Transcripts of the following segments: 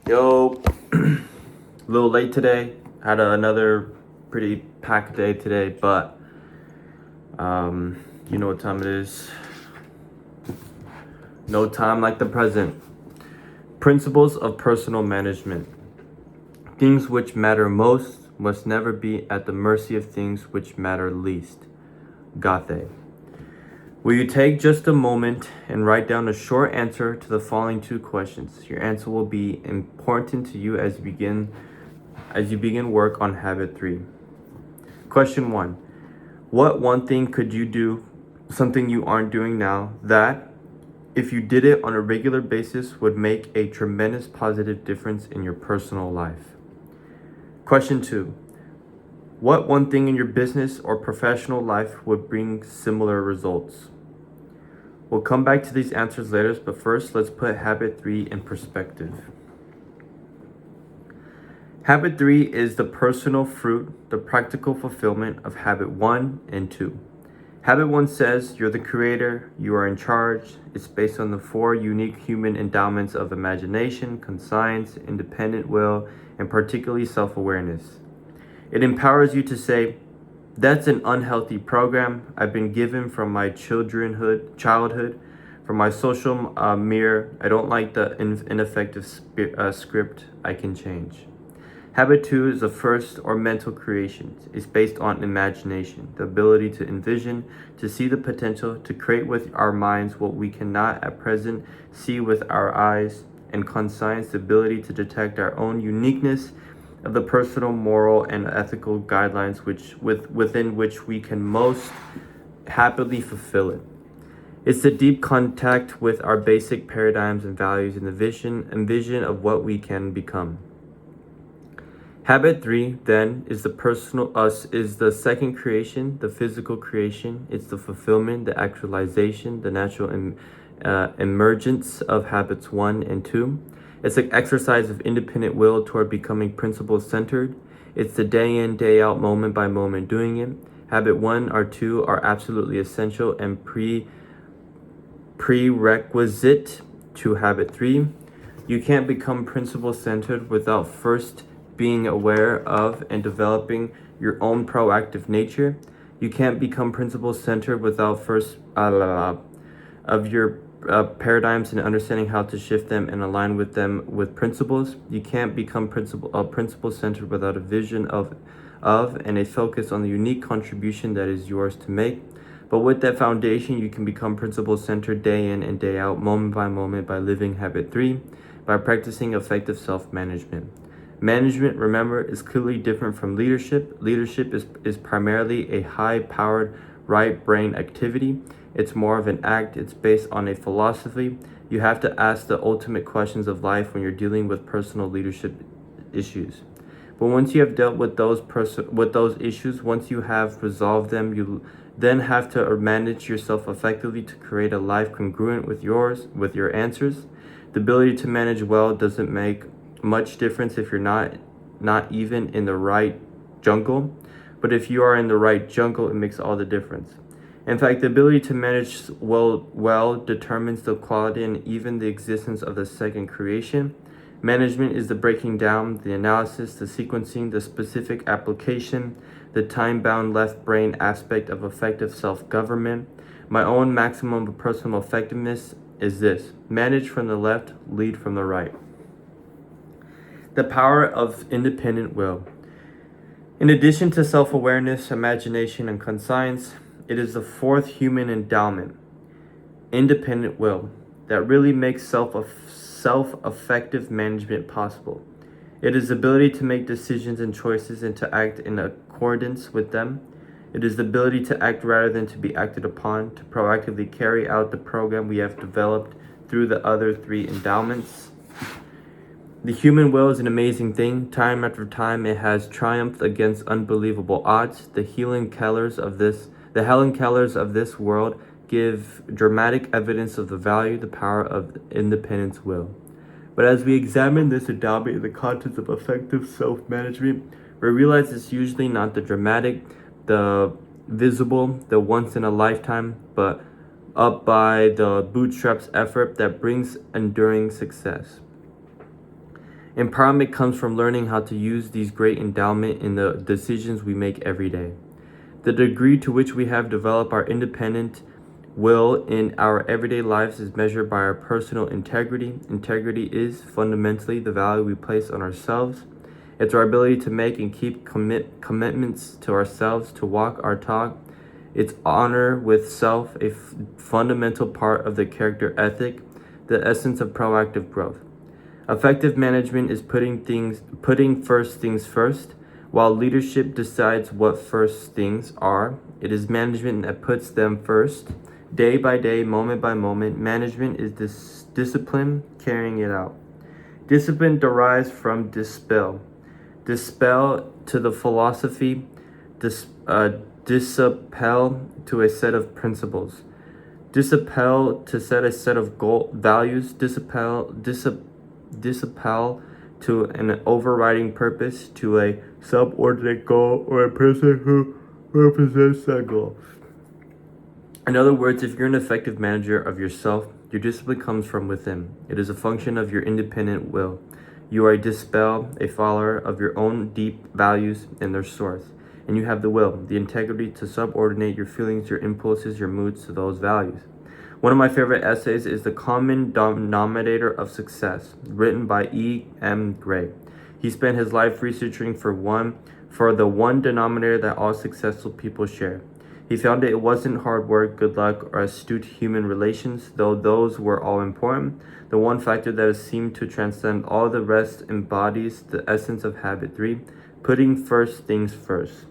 Yo, a little late today. Had another pretty packed day today, but you know what time it is. No time like the present. Principles of personal management. Things which matter most must never be at the mercy of things which matter least. Goethe. Will you take just a moment and write down a short answer to the following two questions? Your answer will be important to you as you begin work on habit 3. Question 1. What one thing could you do, something you aren't doing now, that, if you did it on a regular basis, would make a tremendous positive difference in your personal life? Question 2. What one thing in your business or professional life would bring similar results? We'll come back to these answers later, but first let's put habit 3 in perspective. Habit 3 is the personal fruit, the practical fulfillment of habit 1 and 2. Habit 1 says you're the creator, you are in charge. It's based on the 4 unique human endowments of imagination, conscience, independent will, and particularly self-awareness. It empowers you to say, that's an unhealthy program I've been given from my childhood, from my social mirror. I don't like the ineffective script. I can change. Habit 2 is the first or mental creation. It's based on imagination, the ability to envision, to see the potential, to create with our minds what we cannot at present see with our eyes, and conscience, the ability to detect our own uniqueness of the personal, moral, and ethical guidelines within which we can most happily fulfill it. It's the deep contact with our basic paradigms and values and the vision of what we can become. Habit 3 then is the personal us, is the second creation, the physical creation. It's the fulfillment, the actualization, the natural emergence of habits 1 and 2. It's an exercise of independent will toward becoming principle-centered. It's the day in, day out, moment by moment doing it. Habit 1 or 2 are absolutely essential and prerequisite to habit 3. You can't become principle-centered without first being aware of and developing your own proactive nature. You can't become principle-centered without first of your paradigms and understanding how to shift them and align with them with principles. You can't become principle-centered without a vision of and a focus on the unique contribution that is yours to make. But with that foundation, you can become principle-centered day in and day out, moment by moment, by living habit 3, by practicing effective self-management. Management, remember, is clearly different from leadership. Leadership is primarily a high-powered right brain activity. It's more of an act. It's based on a philosophy. You have to ask the ultimate questions of life when you're dealing with personal leadership issues. But once you have dealt with those issues, once you have resolved them, you then have to manage yourself effectively to create a life congruent with your answers. The ability to manage well doesn't make much difference if you're not even in the right jungle. But if you are in the right jungle, it makes all the difference. In fact, the ability to manage well determines the quality and even the existence of the second creation. Management is the breaking down, the analysis, the sequencing, the specific application, the time-bound left brain aspect of effective self-government. My own maximum of personal effectiveness is this: manage from the left, lead from the right. The power of independent will. In addition to self-awareness, imagination, and conscience, it is the 4th human endowment, independent will, that really makes self-effective management possible. It is the ability to make decisions and choices and to act in accordance with them. It is the ability to act rather than to be acted upon, to proactively carry out the program we have developed through the other 3 endowments. The human will is an amazing thing. Time after time, it has triumphed against unbelievable odds. The Helen Kellers of this world give dramatic evidence of the value, the power of independent will. But as we examine this endowment in the context of effective self-management, we realize it's usually not the dramatic, the visible, the once in a lifetime, but up by the bootstraps effort that brings enduring success. Empowerment comes from learning how to use these great endowment in the decisions we make every day. The degree to which we have developed our independent will in our everyday lives is measured by our personal integrity. Integrity is fundamentally the value we place on ourselves. It's our ability to make and keep commitments to ourselves, to walk our talk. It's honor with self, a fundamental part of the character ethic, the essence of proactive growth. Effective management is putting first things first. While leadership decides what first things are, it is management that puts them first. Day by day, moment by moment, management is this discipline carrying it out. Discipline derives from dispel. Dispel to the philosophy, disappel to a set of principles. Disappel to set a set of values. Disappel to an overriding purpose, to a subordinate goal, or a person who represents that goal. In other words, if you're an effective manager of yourself, your discipline comes from within. It is a function of your independent will. You are a follower of your own deep values and their source. And you have the will, the integrity to subordinate your feelings, your impulses, your moods to those values. One of my favorite essays is The Common Denominator of Success, written by E. M. Gray. He spent his life researching for the one denominator that all successful people share. He found it wasn't hard work, good luck, or astute human relations, though those were all important. The one factor that seemed to transcend all the rest embodies the essence of habit 3, putting first things first.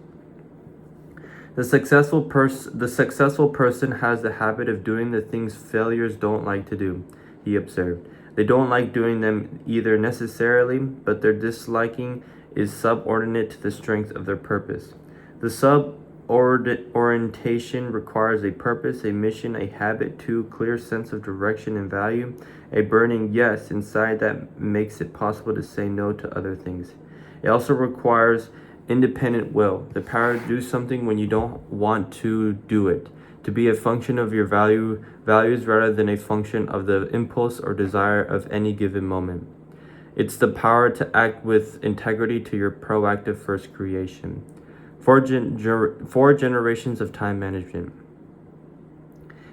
The successful person has the habit of doing the things failures don't like to do, he observed. They don't like doing them either necessarily, but their disliking is subordinate to the strength of their purpose. The orientation requires a purpose, a mission, a habit, too, clear sense of direction and value, a burning yes inside that makes it possible to say no to other things. It also requires independent will, the power to do something when you don't want to do it, to be a function of your values rather than a function of the impulse or desire of any given moment. It's the power to act with integrity to your proactive first creation. 4 generations of time management.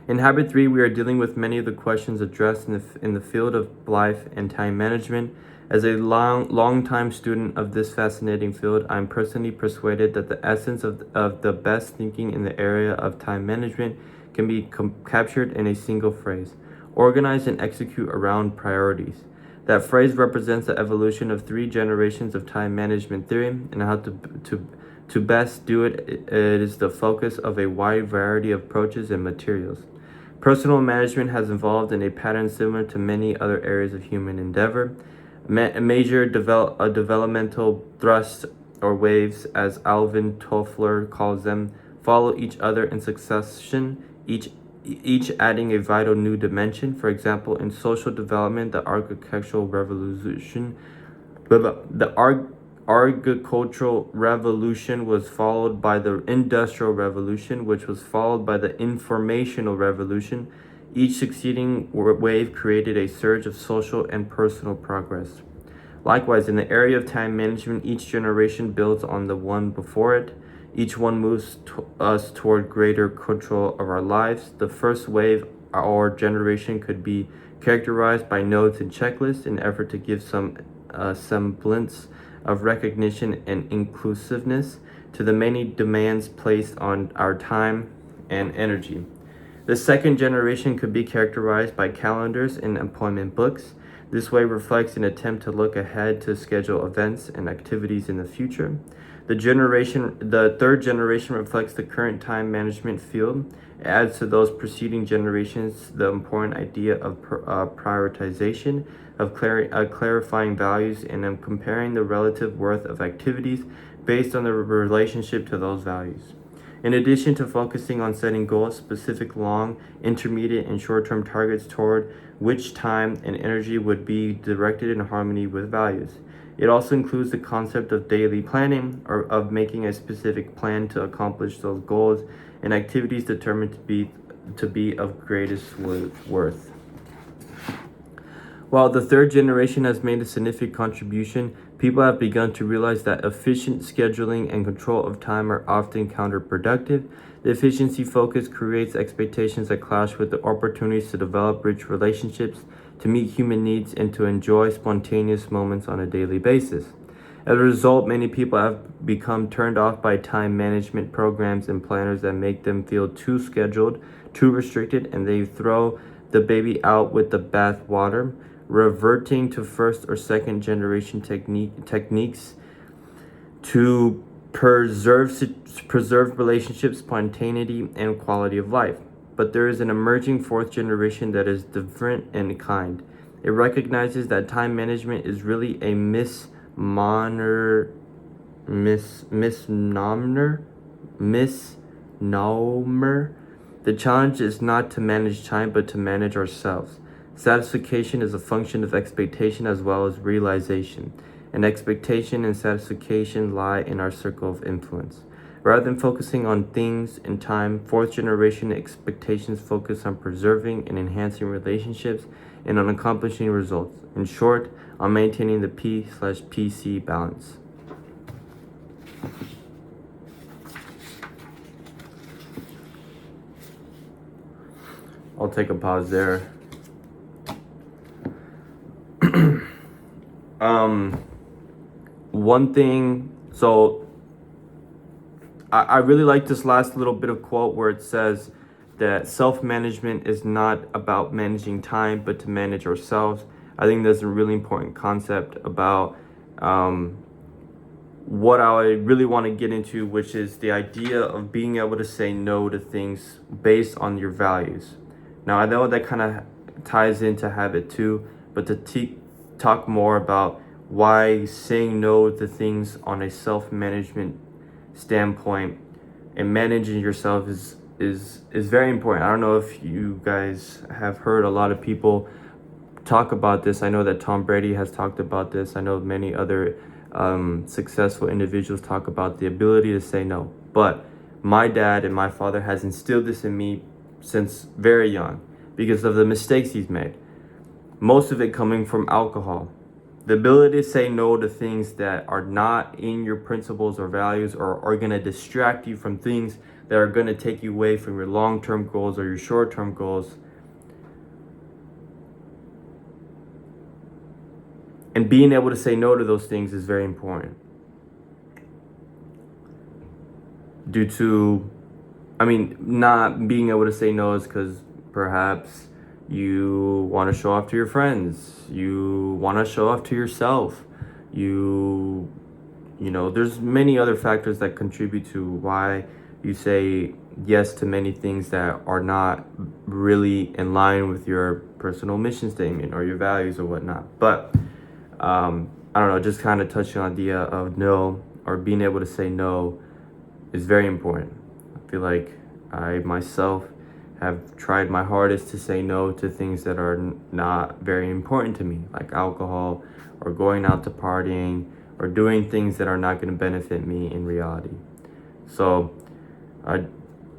In Habit 3, we are dealing with many of the questions addressed in the field of life and time management. As a long-time student of this fascinating field, I am personally persuaded that the essence of the best thinking in the area of time management can be captured in a single phrase: organize and execute around priorities. That phrase represents the evolution of 3 generations of time management theory, and how to best do it, it is the focus of a wide variety of approaches and materials. Personal management has evolved in a pattern similar to many other areas of human endeavor. Major developmental thrusts, or waves, as Alvin Toffler calls them, follow each other in succession, each adding a vital new dimension. For example, in social development, the agricultural revolution was followed by the Industrial Revolution, which was followed by the Informational Revolution. Each succeeding wave created a surge of social and personal progress. Likewise, in the area of time management, each generation builds on the one before it. Each one moves us toward greater control of our lives. The first wave or generation could be characterized by notes and checklists in effort to give some semblance of recognition and inclusiveness to the many demands placed on our time and energy. The second generation could be characterized by calendars and appointment books. This way reflects an attempt to look ahead to schedule events and activities in the future. The third generation reflects the current time management field. It adds to those preceding generations the important idea of prioritization, of clarifying values, and of comparing the relative worth of activities based on the relationship to those values. In addition to focusing on setting goals, specific long, intermediate, and short-term targets toward which time and energy would be directed in harmony with values. It also includes the concept of daily planning, or of making a specific plan to accomplish those goals and activities determined to be of greatest worth. While the third generation has made a significant contribution, people have begun to realize that efficient scheduling and control of time are often counterproductive. The efficiency focus creates expectations that clash with the opportunities to develop rich relationships, to meet human needs, and to enjoy spontaneous moments on a daily basis. As a result, many people have become turned off by time management programs and planners that make them feel too scheduled, too restricted, and they throw the baby out with the bathwater, reverting to first or second generation techniques to preserve relationships, spontaneity, and quality of life. But there is an emerging fourth generation that is different in kind. It recognizes that time management is really a misnomer. The challenge is not to manage time, but to manage ourselves. Satisfaction is a function of expectation as well as realization. And expectation and satisfaction lie in our circle of influence. Rather than focusing on things and time, fourth generation expectations focus on preserving and enhancing relationships and on accomplishing results. In short, on maintaining the P/PC balance. I'll take a pause there. One thing, so I really like this last little bit of quote where it says that self-management is not about managing time, but to manage ourselves. I think that's a really important concept about what I really want to get into, which is the idea of being able to say no to things based on your values. Now, I know that kind of ties into habit too, but to talk more about why saying no to things on a self-management standpoint and managing yourself is very important. I don't know if you guys have heard a lot of people talk about this. I know that Tom Brady has talked about this. I know many other successful individuals talk about the ability to say no. But my dad and my father has instilled this in me since very young because of the mistakes he's made. Most of it coming from alcohol. The ability to say no to things that are not in your principles or values or are going to distract you from things that are going to take you away from your long-term goals or your short-term goals. And being able to say no to those things is very important. Due to, not being able to say no is because perhaps you want to show off to your friends. You want to show off to yourself. You know, there's many other factors that contribute to why you say yes to many things that are not really in line with your personal mission statement or your values or whatnot. But I don't know, just kind of touching on the idea of no or being able to say no is very important. I feel like I myself have tried my hardest to say no to things that are not very important to me, like alcohol or going out to partying or doing things that are not going to benefit me in reality. So,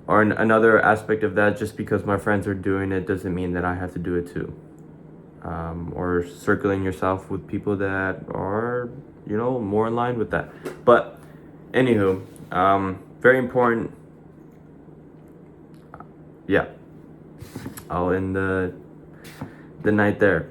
or another aspect of that, just because my friends are doing it doesn't mean that I have to do it too. Or circling yourself with people that are, more in line with that. But, anywho, very important. Yeah, I'll end the night there.